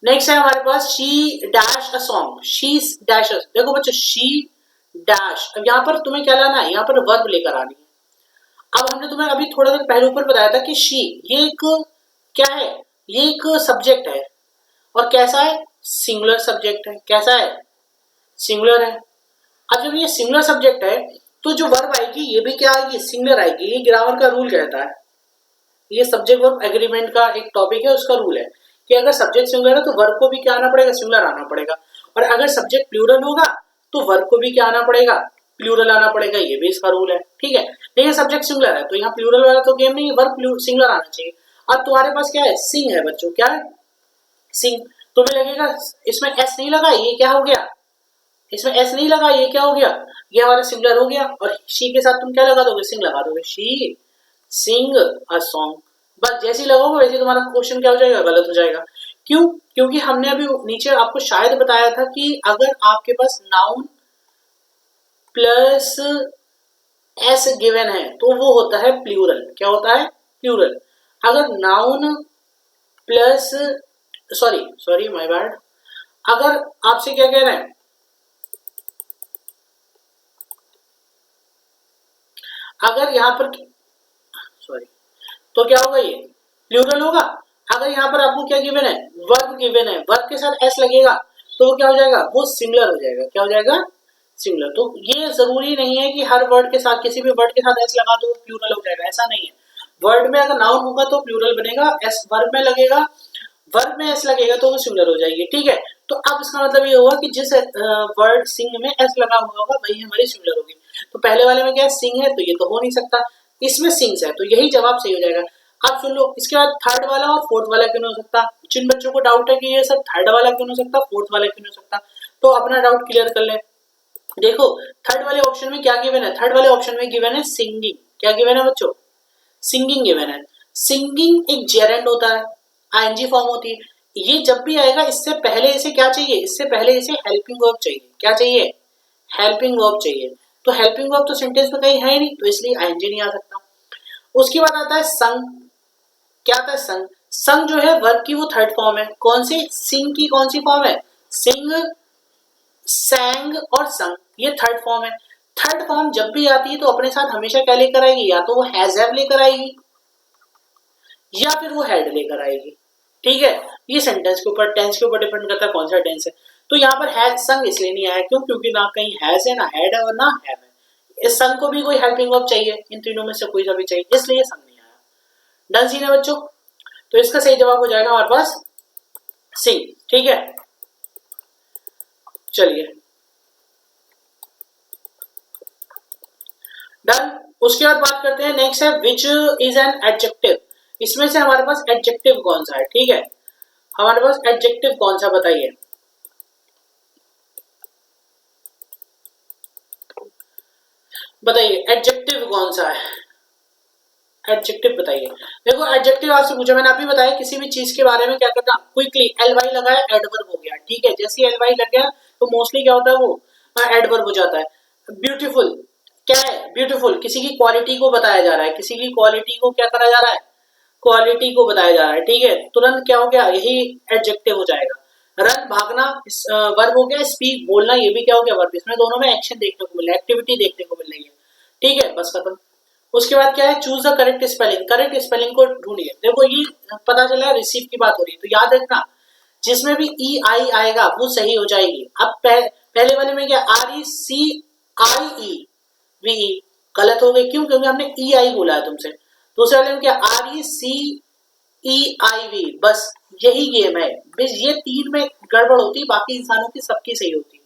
नेक्स्ट है हमारे पास she dash a song, she dash, देखो बच्चों शी डैश, अब यहाँ पर तुम्हें क्या लाना है, यहाँ पर वर्ब लेकर आनी है। अब हमने तुम्हें अभी थोड़ा देर पहले ऊपर बताया था कि शी ये एक क्या है, ये एक सब्जेक्ट है, और कैसा है सिंगुलर सब्जेक्ट है, कैसा है सिंगुलर है। अब जब ये सिंगुलर सब्जेक्ट है तो जो वर्ब आएगी ये भी क्या आएगी सिंगुलर आएगी। ये ग्रामर का रूल कहता है, ये सब्जेक्ट वर्ब एग्रीमेंट का एक टॉपिक है, उसका रूल है कि अगर सब्जेक्ट सिंगुलर है तो वर्ब को भी क्या आना पड़ेगा, सिंगुलर आना पड़ेगा। और अगर सब्जेक्ट प्लूरल होगा तो वर्ब को भी क्या आना पड़ेगा, प्लूरल आना पड़ेगा, ये भी इसका रूल है। ठीक है, लेकिन सब्जेक्ट सिंगुलर है तो यहाँ प्लूरल वाला तो गेम नहीं है, वर्ब सिंगुलर आना चाहिए। अब तुम्हारे पास क्या है सिंग है बच्चों, क्या है सिंग। तुम्हें लगेगा इसमें एस नहीं लगा, ये क्या हो गया, इसमें एस नहीं लगा, ये क्या हो गया, ये हमारा सिंगुलर हो गया। और शी के साथ तुम क्या लगा दोगे, सिंग लगा दोगे, शी सिंग अ सॉन्ग। बस जैसे ही लगोगे वैसे तुम्हारा क्वेश्चन क्या हो जाएगा, गलत हो जाएगा। क्यों? क्योंकि हमने अभी नीचे आपको शायद बताया था कि अगर आपके पास नाउन प्लस एस गिवन है तो वो होता है प्लूरल। क्या होता है? प्लूरल। अगर noun plus, sorry sorry my bad, अगर आपसे क्या कह रहे हैं, अगर यहाँ पर, सॉरी, तो क्या होगा, ये प्लूरल होगा। अगर यहाँ पर आपको क्या गिवन है, वर्ब गिवन है, वर्ब के साथ एस लगेगा तो वो क्या हो जाएगा, वो सिंगुलर हो जाएगा। क्या हो जाएगा? सिंगुलर। तो ये जरूरी नहीं है कि हर वर्ड के साथ, किसी भी वर्ड के साथ एस लगा दो प्लूरल हो जाएगा, ऐसा नहीं है। वर्ड में अगर नाउन होगा तो प्लूरल बनेगा, एस वर्ब में लगेगा, वर्ब में एस लगेगा तो वो सिंगुलर हो जाएगी। ठीक है, तो अब इसका मतलब ये होगा कि जिस वर्ड सिंग में एस लगा हुआ होगा वही हमारी सिंगुलर होगी। तो पहले वाले में क्या है, सिंग है, तो ये तो हो नहीं सकता, इसमें सिंग्स है, तो यही जवाब सही हो जाएगा। अब सुन लो, इसके बाद थर्ड वाला और फोर्थ वाला क्यों नहीं हो सकता। जिन बच्चों को डाउट है कि ये सब थर्ड वाला क्यों नहीं हो सकता, फोर्थ वाला क्यों नहीं हो सकता, तो अपना डाउट क्लियर कर ले। देखो, थर्ड वाले ऑप्शन में क्या गिवन है, थर्ड वाले ऑप्शन में गिवन है सिंगिंग। क्या गिवन है बच्चों? सिंगिंग गिवन है। सिंगिंग एक जेरेंड होता है, आईएनजी फॉर्म होती है। ये जब भी आएगा इससे पहले इसे क्या चाहिए, इससे पहले इसे हेल्पिंग वर्ब चाहिए। क्या चाहिए? हेल्पिंग वर्ब चाहिए। तो हेल्पिंग वर्ब तो सेंटेंस में कहीं है ही नहीं, तो इसलिए आईएनजी नहीं आ सकता। उसके बाद आता है संग। क्या आता है? संग। संग जो है वर्ब की वो थर्ड फॉर्म है। कौन सी? सिंग की कौन सी फॉर्म है? सिंग, सैंग और संग, ये थर्ड फॉर्म है। थर्ड फॉर्म जब भी आती है तो अपने साथ हमेशा क्या लेकर आएगी, या तो वो हैज हैव लेकर आएगी या फिर वो हैड लेकर आएगी। ठीक है, ये सेंटेंस के ऊपर, टेंस के ऊपर डिपेंड करता है कौन सा टेंस है। तो यहाँ पर हैज संग इसलिए नहीं आया, क्यों? क्योंकि ना कहीं हैज है, ना हैड है और ना हैव है। इस संग को भी कोई हेल्पिंग वर्ब चाहिए, इन तीनों में से कोई सा भी चाहिए, इसलिए संग नहीं आया। डन सीन है बच्चों। तो इसका सही जवाब हो जाएगा हमारे पास सिंग। ठीक है, चलिए डन। उसके बाद बात करते हैं, नेक्स्ट है विच इज एन एडजेक्टिव। इसमें से हमारे पास एडजेक्टिव कौन सा है? ठीक है, हमारे पास एडजेक्टिव कौन सा, बताइए। बताइए एडजेक्टिव कौन सा है, एडजेक्टिव बताइए। देखो एडजेक्टिव आपसे पूछा, मैंने अभी बताया किसी भी चीज के बारे में क्या करना, क्विकली एल वाई लगाया एडवर्ब हो गया। ठीक है, जैसे ही एल वाई लग गया तो मोस्टली क्या होता है, वो एडवर्ब हो जाता है। ब्यूटीफुल क्या है? ब्यूटीफुल किसी की क्वालिटी को बताया जा रहा है, किसी की क्वालिटी को क्या करा जा रहा है, क्वालिटी को बताया जा रहा है। ठीक है, तुरंत क्या हो गया, यही एडजेक्टिव हो जाएगा। रन भागना वर्ब हो गया, स्पीक बोलना, ये भी क्या हो गया, वर्ब। इसमें दोनों में एक्शन देखने को मिल रहा है, एक्टिविटी देखने को मिल रही है। ठीक है, बस खत्म। उसके बाद क्या है, choose the correct spelling. Correct spelling को ढूंढिए। देखो ये पता चला रिसीव की बात हो रही है, तो याद रखना जिसमें भी ई आई आएगा वो सही हो जाएगी। अब पहले वाले में क्या, are E C I E V E, गलत हो गई। क्यों? क्योंकि हमने ई आई बोला है तुमसे। दूसरे वाले में क्या, are E C E I we, बस यही गेम है। बस ये तीन में गड़बड़ होती है, बाकी इंसानों की सबकी सही होती है।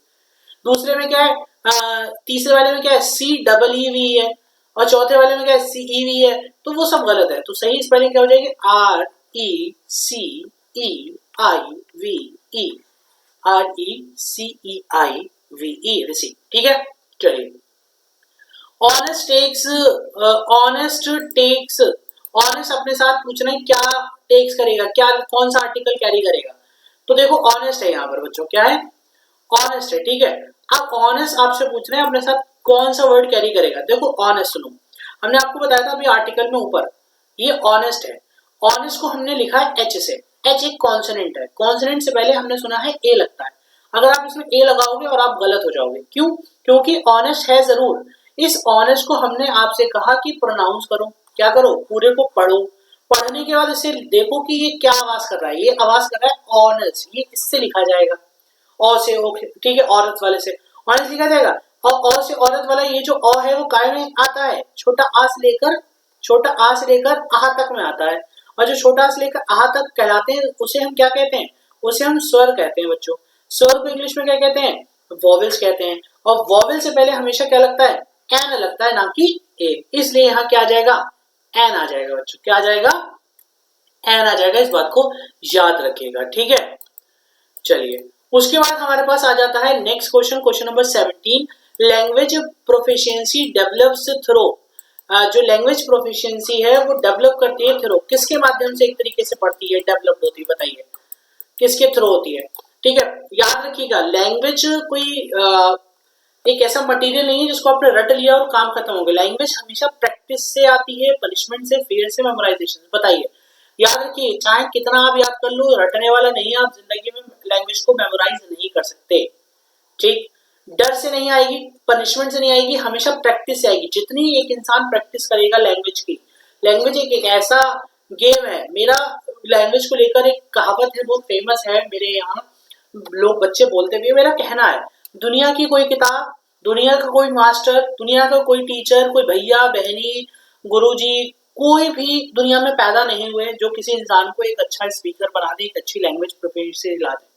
दूसरे में क्या है, तीसरे वाले में क्या है, सी डबल ई वी है, और चौथे वाले में क्या है, सी ई वी है, तो वो सब गलत है। तो सही स्पेलिंग क्या हो जाएगी, R E C E I V E, R E C E I V E, receive. ठीक है, चलिए। Honest takes, honest takes, honest अपने साथ पूछना है क्या टेक्स करेगा, क्या कौन सा आर्टिकल कैरी करेगा। तो देखो ऑनेस्ट है यहाँ पर बच्चों, क्या है, ऑनेस्ट है। ठीक है, अब ऑनेस्ट आपसे पूछ रहे हैं अपने साथ कौन सा वर्ड कैरी करेगा। देखो ऑनेस्ट सुनो, हमने आपको बताया था अभी आर्टिकल में ऊपर, ये ऑनेस्ट है। ऑनेस्ट को हमने लिखा है एच से, एच एक कॉन्सोनेंट है, कॉन्सोनेंट से पहले हमने सुना है ए लगता है। अगर आप इसमें ए लगाओगे और आप गलत हो जाओगे। क्यों? क्योंकि ऑनेस्ट है जरूर। इस ऑनेस्ट को हमने आपसे कहा कि प्रोनाउंस करो। क्या करो, पूरे को पढ़ो। पढ़ने के बाद इसे देखो कि ये क्या आवाज कर रहा है, ये आवाज कर रहा है ऑनेस्ट, ये इससे लिखा जाएगा, औ से, ओके ठीक है, औरत वाले से ऑनेस्ट लिखा जाएगा। और से औरत वाला ये जो अ है वो काय में आता है, छोटा आ से लेकर, छोटा आ से लेकर आह तक में आता है। और जो छोटा आ से लेकर आह तक कहलाते हैं उसे हम क्या कहते हैं, उसे हम स्वर कहते हैं बच्चों। स्वर को इंग्लिश में क्या कहते हैं, वॉवेल्स कहते हैं। और वॉवेल से पहले हमेशा क्या लगता है, एन लगता है, ना कि ए। इसलिए यहाँ क्या आ जाएगा, एन आ जाएगा बच्चों। क्या आ जाएगा, एन आ जाएगा। इस बात को याद रखिएगा। ठीक है, चलिए। उसके बाद हमारे पास आ जाता है next question, question number 17। Language proficiency develops through जो लैंग्वेज प्रोफिशिएंसी है वो डेवलप करती है थ्रू किसके माध्यम से एक तरीके से पढ़ती है, डेवलप होती है, बताइए किसके थ्रू होती है। ठीक है, याद रखिएगा लैंग्वेज कोई एक ऐसा मटेरियल नहीं है जिसको आपने रट लिया और काम खत्म हो गया। लैंग्वेज हमेशा प्रैक्टिस से आती है, पनिशमेंट से, फेयर से, मेमोराइजेशन। बताइए, याद रखिए चाहे कितना आप याद कर लो, रटने वाला नहीं है। आप जिंदगी में लैंग्वेज को मेमोराइज नहीं कर सकते। ठीक, डर से नहीं आएगी, पनिशमेंट से नहीं आएगी, हमेशा प्रैक्टिस से आएगी। जितनी एक इंसान प्रैक्टिस करेगा लैंग्वेज की, लैंग्वेज एक ऐसा गेम है। मेरा लैंग्वेज को लेकर एक कहावत है, बहुत फेमस है, मेरे यहाँ लोग बच्चे बोलते भी। मेरा कहना है, दुनिया की कोई किताब, दुनिया का कोई मास्टर, दुनिया का कोई टीचर, कोई भैया बहनी, गुरुजी, कोई भी दुनिया में पैदा नहीं हुए जो किसी इंसान को एक अच्छा स्पीकर बना दे, एक अच्छी लैंग्वेज प्रोफिशिएंसी ला दे।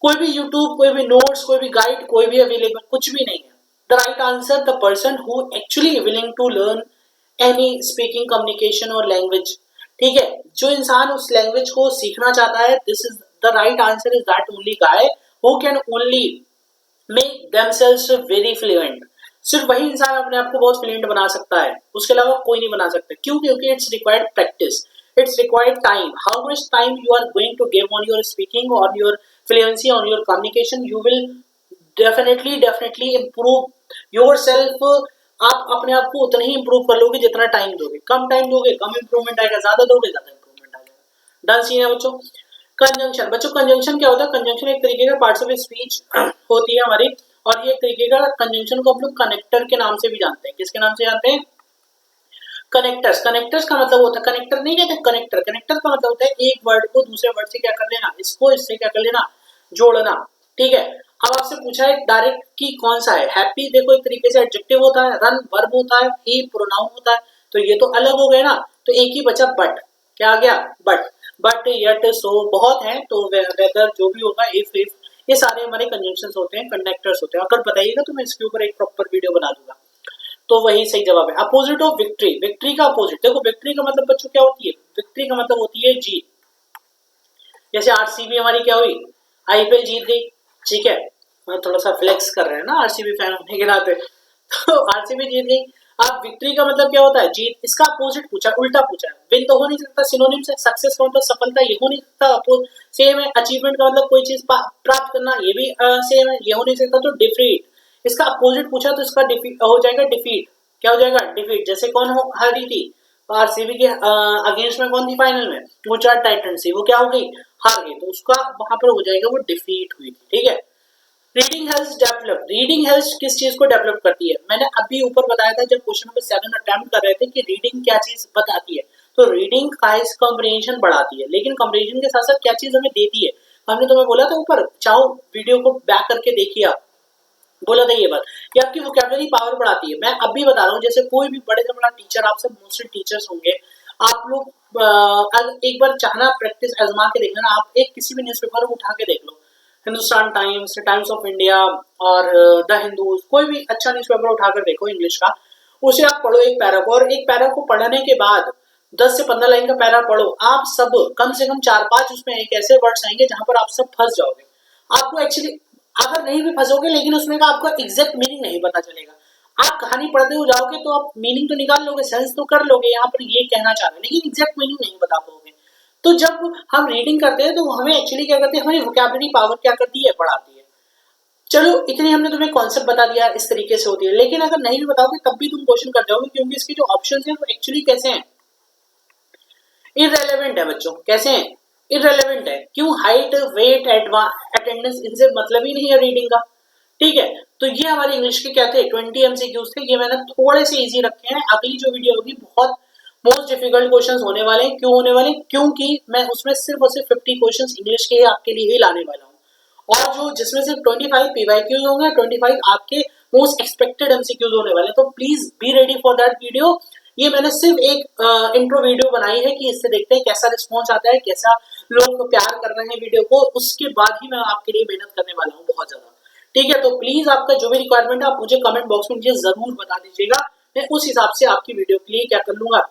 कोई भी यूट्यूब, कोई भी नोट्स, कोई भी गाइड, कोई भी अवेलेबल, कुछ भी नहीं है। The right answer, the person who actually willing to learn any speaking, communication और लैंग्वेज। ठीक है, जो इंसान उस लैंग्वेज को सीखना चाहता है, this is the right answer, is that only guy who can only make themselves very fluent. सिर्फ वही इंसान अपने आप को बहुत फ्लुएंट बना सकता है, उसके अलावा कोई नहीं बना सकता। क्यों? क्योंकि it's required practice, it's required time. How much time you are going to give on your speaking, on your fluency, on your communication, you will definitely improve yourself. आप अपने आप को उतना ही improve कर लोगे जितना टाइम दोगे। कम टाइम दोगे कम इंप्रूवमेंट आएगा, ज्यादा दोगे ज्यादा इंप्रूवमेंट आएगा। डन सीन है बच्चों। कंजंक्शन, बच्चों कंजंक्शन क्या होता है? कंजंक्शन एक तरीके का पार्ट्स ऑफ स्पीच होती है हमारी, और ये एक तरीके का कंजंक्शन को हम लोग कनेक्टर के नाम से भी जानते हैं। किसके नाम से जानते हैं? कनेक्टर्स। कनेक्टर्स का मतलब होता है, कनेक्टर नहीं कहते कनेक्टर, कनेक्टर का मतलब होता है एक वर्ड को दूसरे वर्ड से क्या कर लेना, इसको इससे क्या कर लेना, जोड़ना। ठीक है, अब आपसे पूछा है डायरेक्ट की कौन सा है? हैप्पी देखो एक तरीके से एडजेक्टिव होता है, रन वर्ब होता है, ही प्रोनाउन होता है, तो ये तो अलग हो गए ना। तो एक ही बचा बट। क्या आ गया? बट। बट, यट, सो, बहुत है, तो वेदर, जो भी होगा, इफ, ये सारे हमारे कंजंक्शंस होते हैं, कनेक्टर्स होते हैं। अगर बताइएगा तो मैं इसके ऊपर एक प्रॉपर वीडियो बना दूंगा। तो वही सही जवाब है। अपोजिट ऑफ विक्ट्री, विक्ट्री का अपोजिट देखो। विक्ट्री का मतलब बच्चों क्या होती है? विक्ट्री का मतलब होती है जीत। जैसे आरसीबी हमारी क्या हुई, आईपीएल जीत गई। ठीक है, मैं थोड़ा सा फ्लेक्स कर रहे हैं ना आरसीबी फैन होने के नाते, तो आरसीबी जीत गई। अब विक्ट्री का मतलब क्या होता है? जीत। इसका अपोजिट पूछा, उल्टा पूछा है। विन तो हो नहीं सकता, सिनोनिम्स है। सक्सेस का मतलब सफलता, ये हो नहीं सकता, सेम है। अचीवमेंट का मतलब कोई चीज प्राप्त करना, ये भी सेम है, ये हो नहीं सकता। तो डिफीट, इसका अपोजिट पूछा तो इसका डिफीट हो जाएगा, डिफीट। क्या हो जाएगा? डिफीट। जैसे कौन हो हारी थी आरसीबी के अगेंस्ट में, कौन थी फाइनल में? गुजरात टाइटंस थी, वो क्या हो गई? हार गई, तो उसका वहां पर हो जाएगा वो डिफीट हुई थी। ठीक है, reading helps develop. Reading helps किस चीज को डेवलप करती है? मैंने अभी ऊपर बताया था जब क्वेश्चन नंबर 7 अटेम्प्ट कर रहे थे कि रीडिंग क्या चीज बताती है। तो रीडिंग आइज कॉम्प्रिहेंशन बढ़ाती है, लेकिन कॉम्प्रिहेंशन के साथ साथ क्या चीज हमें देती है? हमने तुम्हें बोला था ऊपर, चाहो वीडियो को बैक करके देखिए आप, बोला था ये बात, ये आपकी वोकैबुलरी पावर बढ़ाती है। मैं अभी बता रहा हूँ, जैसे कोई भी बड़े से बड़ा टीचर, आप सब मोस्टली टीचर्स होंगे, आप लोग एक बार चाहना प्रैक्टिस आजमा के देख लेना। आप एक किसी भी न्यूज़पेपर को उठा के देख लो, Hindustan Times, Times of India और द हिंदू, कोई भी अच्छा न्यूज़पेपर उठाकर देखो इंग्लिश का, उसे आप पढ़ो एक पैरा को, और एक पैरा को पढ़ने के बाद 10 से 15 लाइन का पैरा पढ़ो, आप सब कम से कम 4-5 उसमें एक ऐसे वर्ड्स आएंगे जहां पर आप सब फंस जाओगे। आपको एक्चुअली अगर नहीं भी फंसोगे, लेकिन उसमें का आपको एग्जैक्ट मीनिंग नहीं पता चलेगा। आप कहानी पढ़ते हो जाओगे तो आप मीनिंग तो निकाल लोगे, सेंस तो कर लोगे, यहाँ पर ये कहना चाह रहे हैं, लेकिन एग्जैक्ट मीनिंग नहीं बता पाओगे। तो जब हम रीडिंग करते हैं तो हमें एक्चुअली क्या करते हैं, हमारी वोकैबुलरी पावर क्या करती है? बढ़ाती है। चलो इतनी हमने तुम्हें कॉन्सेप्ट बता दिया, इस तरीके से होती है। लेकिन अगर नहीं भी बताओगे तब भी तुम क्वेश्चन कर जाओगे, क्योंकि इसके जो ऑप्शन है वो एक्चुअली कैसे हैं? इररेलेवेंट है बच्चों। कैसे हैं? इररेलेवेंट है। क्यों? हाइट, वेट, अटेंडेंस, इनसे मतलब ही नहीं है रीडिंग का। ठीक है, तो ये हमारे इंग्लिश के क्या थे? 20 एमसीक्यूज थे। ये मैंने थोड़े से इजी रखे हैं। अगली जो वीडियो होगी बहुत मोस्ट डिफिकल्ट क्वेश्चंस होने वाले हैं। क्यों होने वाले? क्योंकि मैं उसमें सिर्फ और सिर्फ 50 क्वेश्चंस इंग्लिश के आपके लिए ही लाने वाला हूँ, और जो जिसमें सिर्फ 25 पीवाईक्यूज होंगे, 25 आपके मोस्ट एक्सपेक्टेड एमसीक्यूज होने वाले। तो please be ready for that video. ये मैंने सिर्फ एक इंट्रो वीडियो बनाई है कि इससे देखते हैं कैसा रिस्पॉन्स आता है, कैसा लोग प्यार कर रहे हैं वीडियो को। उसके बाद ही मैं आपके लिए मेहनत करने वाला हूँ बहुत ज्यादा। ठीक है, तो प्लीज आपका जो भी रिक्वायरमेंट है आप मुझे कमेंट बॉक्स में मुझे जरूर बता दीजिएगा। मैं उस हिसाब से आपकी वीडियो के लिए क्या कर लूंगा,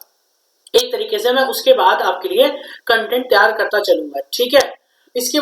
एक तरीके से मैं उसके बाद आपके लिए कंटेंट तैयार करता चलूंगा। ठीक है, इसके बाद